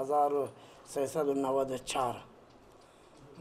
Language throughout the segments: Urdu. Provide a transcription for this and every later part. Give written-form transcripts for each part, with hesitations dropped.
1394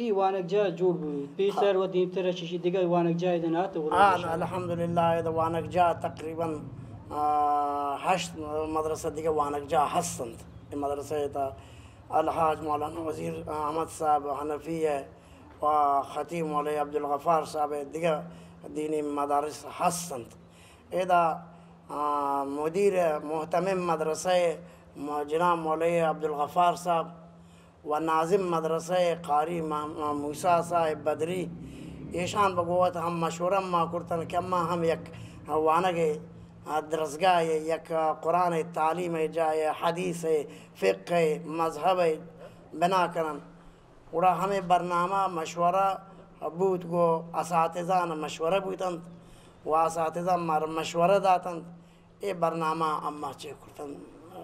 ای وانک جا جور بود پیسر و دیم تر چیزی دیگه وانک جای دنات و الحمدلله اذا وانک جا تقریبا 8 مدرسه دیگه وانک جا هستند این مدرسه تا الحاج مولانا وزیر احمد صاحب حنفیه و خطیب مولانا عبدالغفار صاحب دیگه دینی مدارس هستند اذا مدیر محتمم مدرسه جناب مولانا عبدالغفار صاحب و ناظم مدرسه قاری موسی صاحب بدری ایشان بگوت هم مشوره ما کرتن که ما هم یک وانگ درسگاه یک قرآن تعلیم جای حدیث فقه مذهب بنا کنن و همه برنامه مشوره بود گو اساتذه مشوره بودند و اساتذه مشوره دادند ای برنامه اما چه کرتن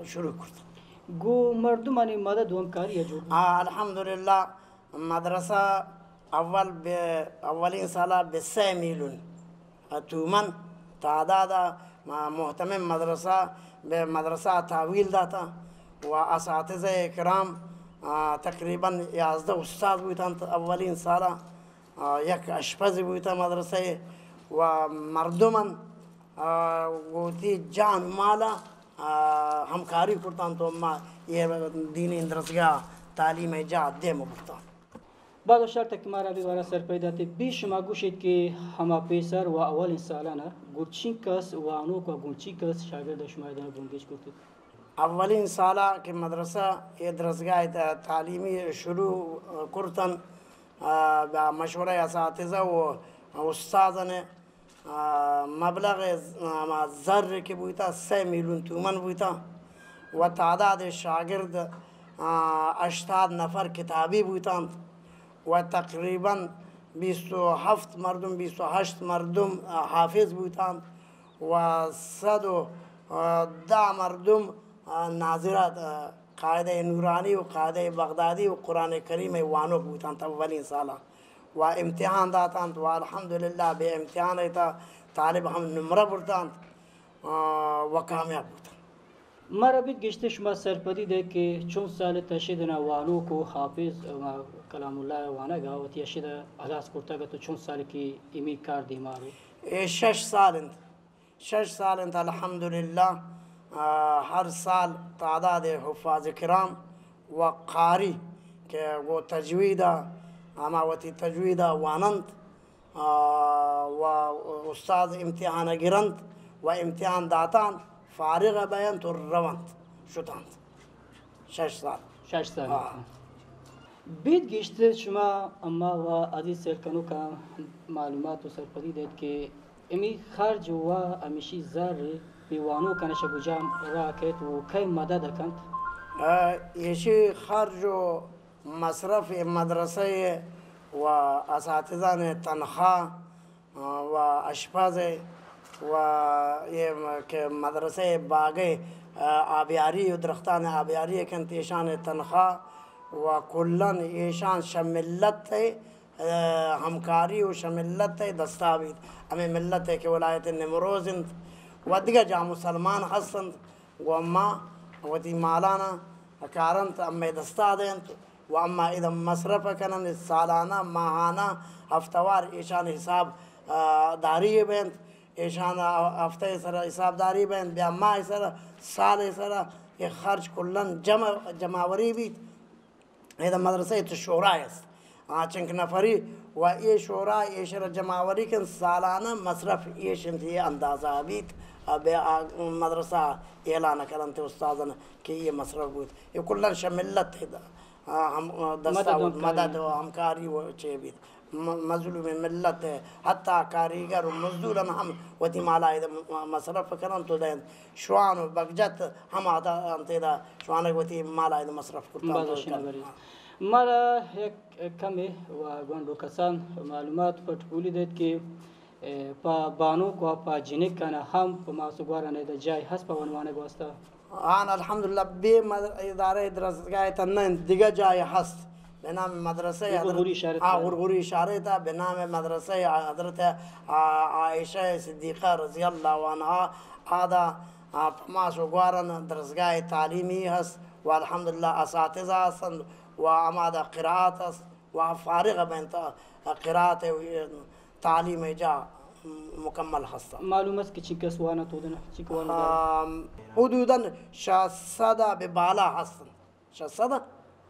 شروع کردن گو مردمانی مدد و همکاری جو الحمدلله مدرسه اولین ساله به 3 میلیون تومن تعداد محتمم مدرسه به مدرسه تحویل داتا و اساتذه کرام تقریبا 11 استاد بودند اولین ساله یک اشپز بود مدرسه و مردمان گوتی جان مالا همکاری کرتن تو ما یه دینی درسگاه تعلیم جا دیم برتن بعد شرط که مارا بیوارا سر پیدا تی بیش ما گوشید که همه پیسر و اول سالانه گرچین کس و آنو که گرچین کس شاگرد شما دانه بونگیش کرد اولین سالا که مدرسه یه درسگاه تعلیمی شروع کردن با مشوره اساتذه و استادان، مبلغ زر که بوده 3 میلیون تومان بوده و تعداد شاگرد 80 نفر کتابی بودند و تقریبا 27 مردم 28 مردم حافظ بودند و 110 مردم ناظرات قاعده نورانی و قاعده بغدادی و قرآن کریم وانو بودند اولین سالا و امتحان دادند و الحمدلله به امتحان ایتا طالب هم نمره بردند و کامیاب بودند. مرا بید گشته شما سرپدی ده که چون سال تشیدنا وانو کو حافظ کلام الله وانگا و تیشید احداث کرتا تو چون سال کی ایمی کار دیمارو 6 سالند الحمدلله. هر سال تعداد حفاظ کرام و قاری که و تجوید اما وتی تجوید وانند و استاد امتحان گرند و امتحان داتان فارغ بیان تو روند شدند. 6 سال. بید گشته شما اما و عزیز سرکنو کا معلومات و سرپدی دید که امی خرج و امیشی زر بیوانو کنش بجام راکت و کی مدد کند یشی خرج و مصرف مدرسه و اساتذان تنخواه و اشپاز و که مدرسه باغ آبیاری و درختان آبیاری کند ایشان تنخواه و کلن ایشان شملت همکاری و شملت دستاوید امی ملت که ولایت نمروزند و دیگه جا مسلمان هستند و اما و تی مالانا کارند امی دستادند و اما اذا مصرف کنند سالانه ماهانه هفتوار ایشان حساب داری بند ایشان هفته سر حساب داری بند بیا ماه سر سال سر یہ خرج کلن جمعوری بید اذا مدرسه شورای است چنک نفری و ای شورای ایشر جمعوری کن سالانه مصرف ایشن تی اندازه بید به مدرسه اعلان کردن تی استادان که یہ مصرف بود یہ کلن شملت مدد و همکاری و چه بید مظلوم ملت حتی کاریگر و مزدوران هم و تی مالا مصرف کردن تو دین شوان و بگجت هم آتا شوان و تی مالا مصرف کردن. مرا یک کمی و گوندو کسان معلومات پټکولی دید که پا بانو کو پا جنک کنه هم پا ماسوگوارانه ده جای هست پا ونوانه گوسته آن الحمدلله به اداره درسگاه تنن دیگه جای هست به نام مدرسه غرغوری اشاره تا به نام مدرسه حضرت عایشه صدیقه رضی الله عنها آدا ماسوگواران درسگاه تعلیمی هست و الحمدلله اساتذه هستند و آماده قرائت است و فارغ بین قرائت تعلیم جا مکمل هست. معلوم است که چی کسوانه تودن چی کوانه حدوداً 600 به بالا هستند. 600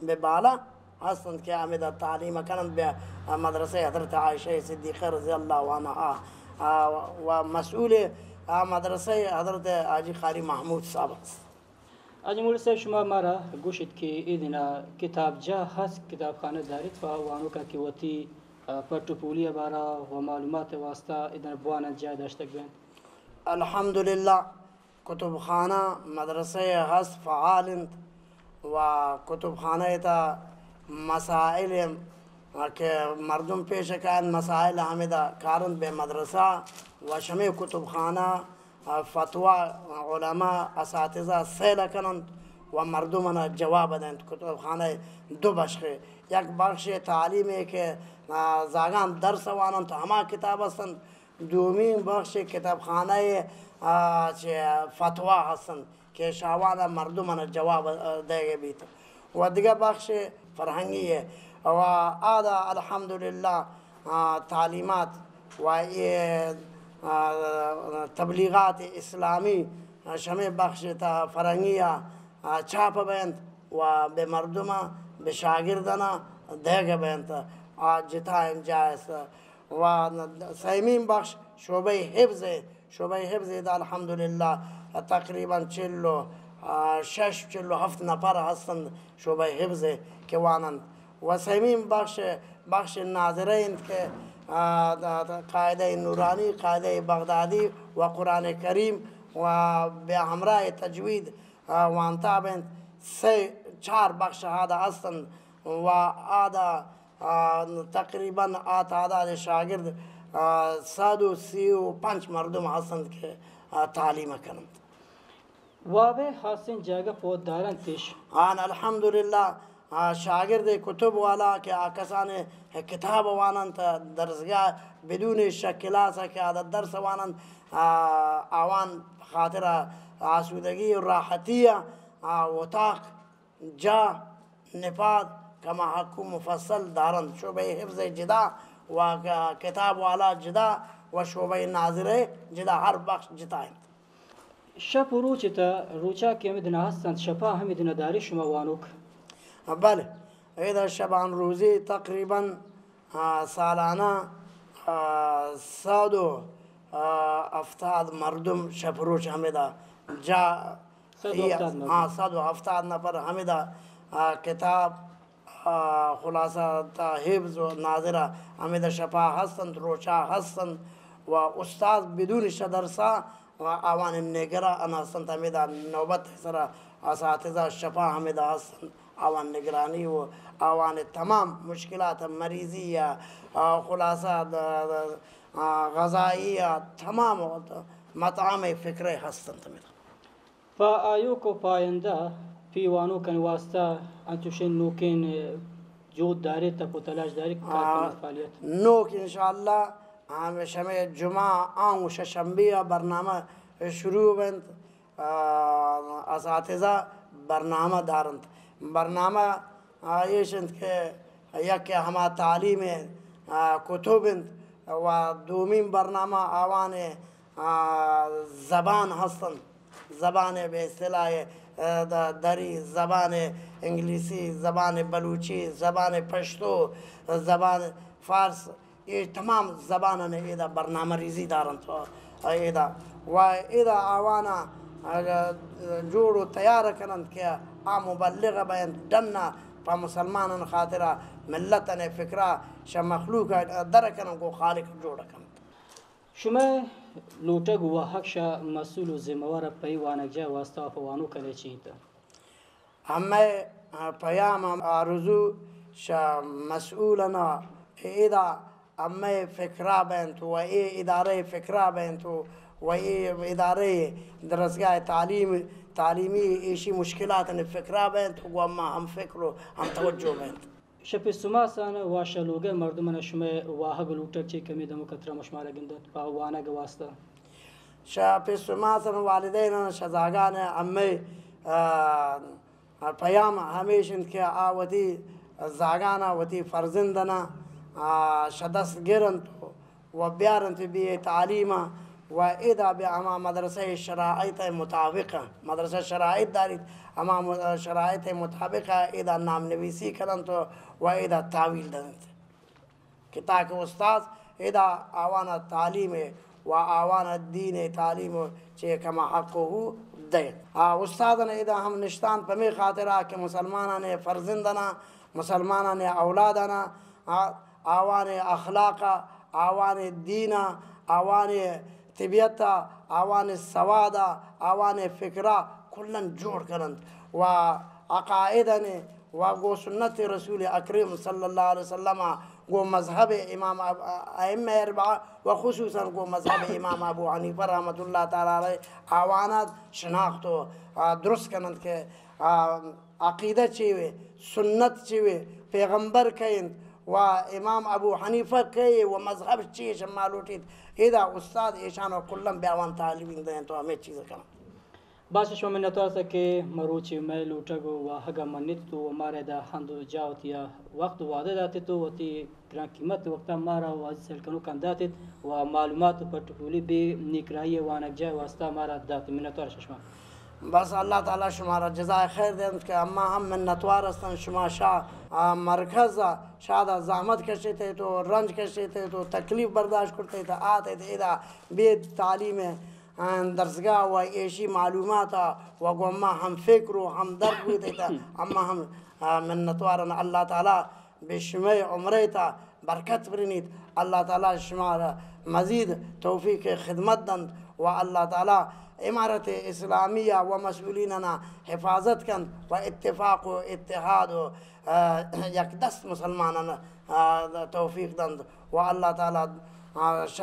به بالا هستند که آمده تعلیم کنند به مدرسه حضرت عایشه صدیقه رضی الله عنها و مسئول مدرسه حضرت حاجی قاری محمود صاحب است. آج مولا صاحب شما مرا گوشید که ایدنا کتاب جا هست کتابخانه دارید فوانو کا که وتی پرتپولی بارا و معلومات واسطه ایدنا بوانا جا داشته بین الحمدلله کتابخانه مدرسه هست فعالند و کتابخانه تا مسائل که مردم پیش کن مسائل همه کارند به مدرسه و شمی کتابخانه فتوا علماء اساتذه سیل کنند و مردمان جواب دهند. کتابخانه دو بخشه، یک بخش تعلیمی که زاگان درس وانند تو همه کتاب هستند، دومین بخش کتابخانه فتوا هستند که شاوان مردمان جواب دیگه بیت و دیگه بخش فرهنگیه و آدا الحمدلله تعلیمات و تبلیغات اسلامی شمی بخش تا فرنگیه چاپ بند و به مردم به شاگردان دیگه بند جتا جایز و سیمین بخش شعبه حفظ دا الحمدلله تقریبا 40 647 نفر هستند شعبه حفظ که وانند و سومین بخش ناظرین که قاعده نورانی، قاعده بغدادی و قرآن کریم و به همراه تجوید وانتابند 4 بخش هذا هستند و هذا تقریبا تعداد شاگرد 135 مردم هستند که تعلیم کنند. و به حسین جگه خود دارند پیش آن الحمدلله شاگرد کتب والا که کسان کتاب وانند درسگاه بدون شک کلاس که عادت درس وانند آوان خاطر آسودگی و راحتی اتاق جا نفاذ کما حکم مفصل دارند. شعبه حفظ جدا و کتاب والا جدا و شعبه ناظره جدا، هر بخش جدایند. شب و روز تا روچا که میدونه هستند شفا همیدونه داری شما وانوک. بله ایده شبان روزی تقریبا سالانه 170 مردم شب روز همیده جا 170 نفر همیده کتاب خلاصه حفظ و ناظره همیده شفا هستند، روچا هستند و استاد بدون درسا و آوان نگرا انا هستند همیده نوبت سر اساتذه شفا همیده هستند آوان نگرانی و آوان تمام مشکلات مریضی خلاصه غذایی تمام مطعم فکری هستند همیده. فا آیو کو پاینده پیوانو کن واسطه انتوشین نوکین جود داری تا پتلاش داری کار فعالیت نوک انشاءالله همیشه جمعه و شنبه برنامه شروع بند. اساتذه برنامه دارند. برنامه ایشند که یک همه تعلیم کتبند و دومین برنامه آوان زبان هستند. زبان به اصطلاح دری، زبان انگلیسی، زبان بلوچی، زبان پشتو، زبان فارس، یہ تمام زبانان ایدا برنامه ریزی دارند ایدا و ایدا آوانا جوڑ و تیار کنند که مبلغ بیند دنا پا مسلمانان خاطر ملتن فکره مخلوق درکنند و خالق جوڑ کنند. شما لوٹگ و حقشا مسئول و زموار پی وانگجا واسطه فوانو کلی چیتا همه پیام آرزو شا مسئولنا ایدا همه فکره بند و ای اداره فکره بند و ای اداره درسگاه تعلیمی ایشی مشکلات فکره بند و اما هم فکر و هم توجه بند. شپی سماسان و شلوگه مردمان شما واحق لوٹگ چی کمی دمو کترا مشمارا گندت پا وانگ واسطه شپی سماسان والدین شزاگان همه پیام همیشند که آوتی زاگانا وتی فرزندنا شدست گرند و بیارند بی تعلیم و ایدا به اما مدرسه شرایط مطابقه مدرسه شرایط دارید اما شرایط مطابقه ایدا نام نویسی کنند و ایدا تحویل دهند که تاکه استاد ایدا آوان تعلیم و آوان دین تعلیم چه کما حقه ده. استادان ایدا هم نشتان پمی خاطره که مسلمانان فرزندنا مسلمانان اولادنا آوان اخلاق آوان دین آوان طبیعت آوان سواد آوان فکره کلن جوڑ کنند و عقائدن و گو سنت رسول اکرم صلی اللہ علیہ وسلم گو مذہب امام ائمہ اربعہ و خصوصا گو مذہب امام ابو حنیفہ رحمۃ اللہ تعالی علیہ آوانات شناخت و درست کنند که عقیده چیوه سنت چیوه پیغمبر کهند و امام ابو حنیفه که و مذهب چیش معلومید ایدا استاد ایشان و کلم بیاوان تعلیم دهند تو همه چیز کنند. باشه شما منتظر است که مروچی میل لوٹگو و حقا منیت تو ماره دا هندو جاوتیا وقت وعده داتی تو وتی گران قیمت وقتا مارا واجی سلکنو کن داتید و معلومات پرتفولی بی نیکرائی وانک جای واسطه مارا داتی منتظر شما. بس اللہ تعالی شما را جزای خیر دهند که اما هم منتوار هستند شما شاه مرکز شاید زحمت کشیده تو رنج کشیده تو تکلیف برداشت کرده تو آتے ایدا بی تعلیم درسگاه و ایشی معلومات و گم هم فکر و هم درک بودیتا اما هم منتوارن الله تعالی بشمه عمره تا برکت برینید. الله تعالی شما را مزید توفیق خدمت دند و الله تعالی امارت اسلامیه و مسئولیننا حفاظت کند و اتفاق و اتحاد و یک دست مسلمانان توفیق دند و الله تعالی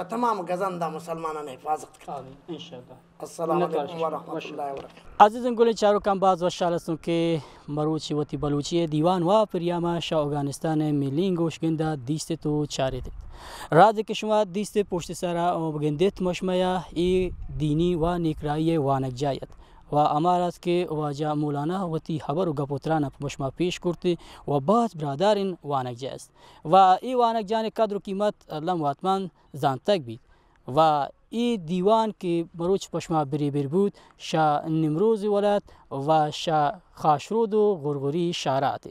تمام گزند مسلمانان حفاظت کند. آمین ان شاء الله. السلام علیکم و رحمت الله و برکاته. عزیزان گل چارو کم باز و شالستون که مروچی وتی بلوچی دیوان و پریاما شاه افغانستان میلین گوش گنده دیست تو چاره دید رازی که شما دیست پشت سر بگندیت مشمیا ای دینی و نیکرایی وانک جایت و امار است که واجه مولانا وتی خبر و گپوتران مشما پیش کرتی و باز برادرین وانک جای است و ای وانک جان قدر و قیمت لم واتمان زانتک بید و ای دیوان که مروچ پشما بری بود شا نمروز ولد و شا خاشرود و غرغری شارات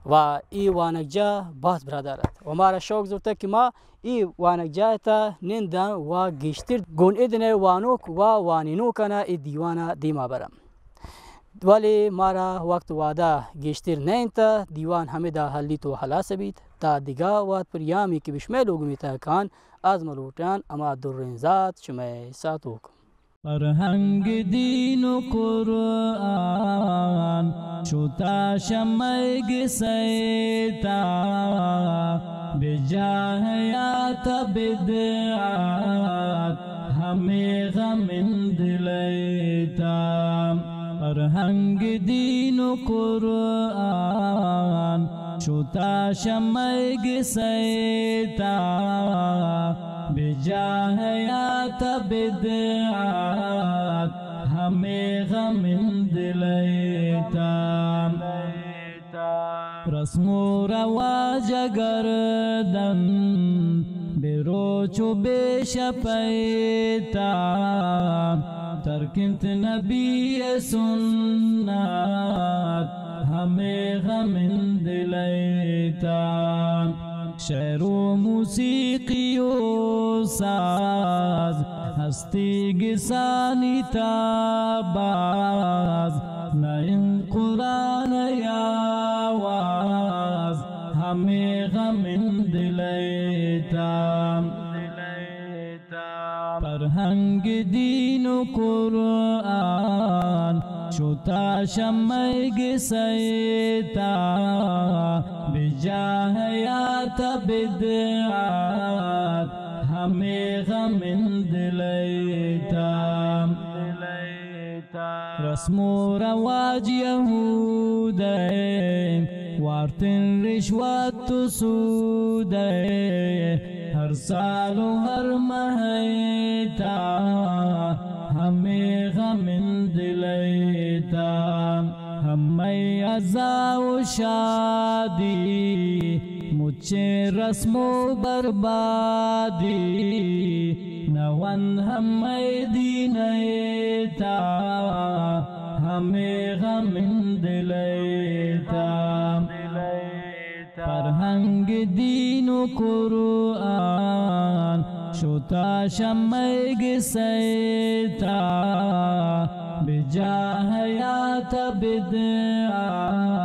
و ای وانکجا باز برادرت و ما را شوق زورتا که ما ای وانکجا تا نندن و گشتر گون ادنه وانوک و وانینو کنه ای دیوانا دیما برم ولی ما را وقت وادا گشتر نینتا دیوان همه دا حلی تو حلاس بید تا دیگه وقت پر یامی که بشمه لوگ میتا کان از ملوٹان اما دررنزاد شمه ساتوک فرهنگ دین و قرآن شتا شمعگ سیتا بجاہیات بدعات ہمیں غمن دلیتا فرهنگ دین و قرآن شتا شمعگ سیتا بجاہیات بدعات ہمیں غمن دلیتا رسم و رواج گردن بروچ و بے شپیتا ترکنت نبی سنت ہمیں غمن دلیتا شعر و موسیقی و ساز ہستی گسانی تاباز نئن قرآن آواز ہمیں غمن دلیتا فرہنگ دین و قرآن شتا شمعگ سیتا بجاہیات بدعات ہمیں غمن دلیتا رسم و رواج یہود وارتن رشوت سود ہر سال و ہر مہیتا ہمیں غمن دلیتا ہمیں عزا و شادی مجھے رسم و بربادی نون ہمیں دینیتا ہمیں غمن دلیتا فرہنگ دین و قرآن شتا شمعگ سیتا بجاہیات بدعات